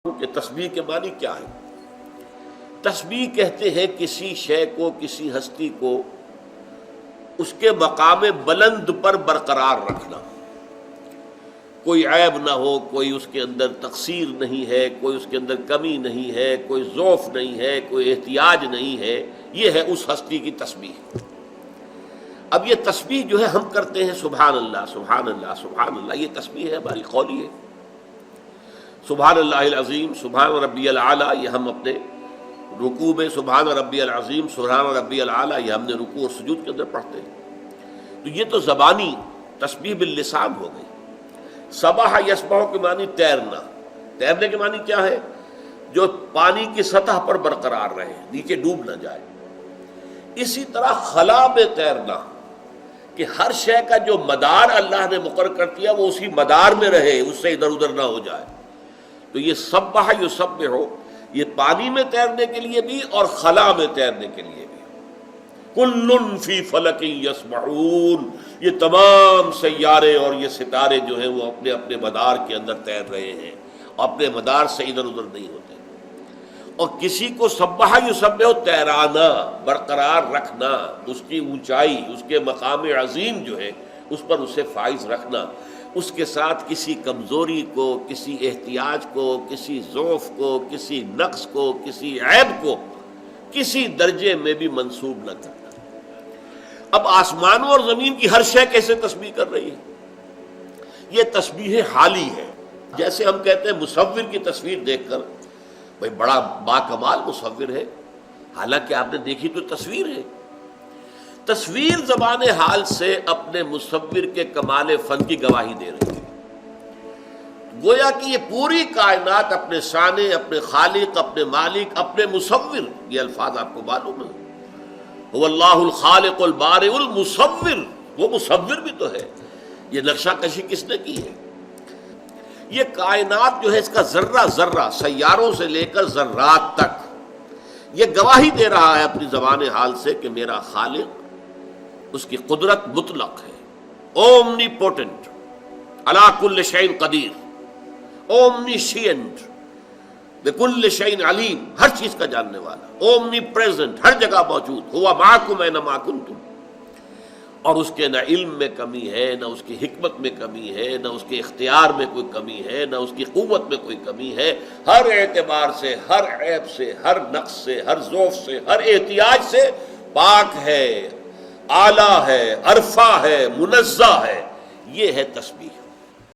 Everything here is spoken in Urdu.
کہ تسبیح کے معنی کیا ہے؟ تسبیح کہتے ہیں کسی شے کو، کسی ہستی کو اس کے مقام بلند پر برقرار رکھنا، کوئی عیب نہ ہو، کوئی اس کے اندر تقصیر نہیں ہے، کوئی اس کے اندر کمی نہیں ہے، کوئی ضعف نہیں ہے، کوئی احتیاج نہیں ہے، یہ ہے اس ہستی کی تسبیح۔ اب یہ تسبیح جو ہے ہم کرتے ہیں سبحان اللہ سبحان اللہ سبحان اللہ، یہ تسبیح ہے، ہماری قولی ہے۔ سبحان اللہ العظیم، سبحان ربی العلیٰ، یہ ہم اپنے رکوع میں سبحان ربی العظیم سبحان ربی العلیٰ یہ ہم نے رکوع اور سجود کے اندر پڑھتے ہیں۔ تو یہ تو زبانی تسبیح باللسان ہو گئی۔ سبح یسبح کے معنی تیرنا، تیرنے کے معنی کیا ہے؟ جو پانی کی سطح پر برقرار رہے، نیچے ڈوب نہ جائے۔ اسی طرح خلا میں تیرنا، کہ ہر شے کا جو مدار اللہ نے مقرر کر دیا وہ اسی مدار میں رہے، اس سے ادھر ادھر نہ ہو جائے۔ تو یہ سبح یسبح یہ پانی میں تیرنے کے لیے بھی اور خلا میں تیرنے کے لیے بھی۔ کل فی فلک یسبحون، یہ تمام سیارے اور یہ ستارے جو ہیں وہ اپنے اپنے مدار کے اندر تیر رہے ہیں، اپنے مدار سے ادھر ادھر نہیں ہوتے۔ اور کسی کو سبح یسبح تیرانا، برقرار رکھنا، اس کی اونچائی، اس کے مقام عظیم جو ہے اس پر اسے فائز رکھنا، اس کے ساتھ کسی کمزوری کو، کسی احتیاج کو، کسی ضعف کو، کسی نقص کو، کسی عیب کو کسی درجے میں بھی منسوب نہ کرنا۔ اب آسمانوں اور زمین کی ہر شے کیسے تسبیح کر رہی ہے؟ یہ تسبیح حالی ہے۔ جیسے ہم کہتے ہیں مصور کی تصویر دیکھ کر بھائی بڑا باکمال مصور ہے، حالانکہ آپ نے دیکھی تو تصویر ہے۔ تصویر زبان حال سے اپنے مصور کے کمال فن کی گواہی دے رہی ہے۔ گویا کہ یہ پوری کائنات اپنے صانع، اپنے خالق، اپنے مالک، اپنے مصور، یہ الفاظ آپ کو معلوم ہے، هو اللہ الخالق البارئ المصور، وہ مصور بھی تو ہے۔ یہ نقشہ کشی کس نے کی ہے؟ یہ کائنات جو ہے اس کا ذرہ ذرہ، سیاروں سے لے کر ذرات تک، یہ گواہی دے رہا ہے اپنی زبان حال سے کہ میرا خالق، اس کی قدرت مطلق ہے، اومنی پوٹنٹ، علی کل شیء قدیر، اومنیشینٹ، بکل شیء علیم، ہر چیز کا جاننے والا، اومنی پریزنٹ، ہر جگہ موجود، ہوا معکم اینما کنتم۔ اور اس کے نہ علم میں کمی ہے، نہ اس کی حکمت میں کمی ہے، نہ اس کے اختیار میں کوئی کمی ہے، نہ اس کی قوت میں کوئی کمی ہے۔ ہر اعتبار سے، ہر عیب سے، ہر نقص سے، ہر ضعف سے، ہر احتیاج سے پاک ہے، اعلیٰ ہے، عرفہ ہے، منزہ ہے۔ یہ ہے تسبیح۔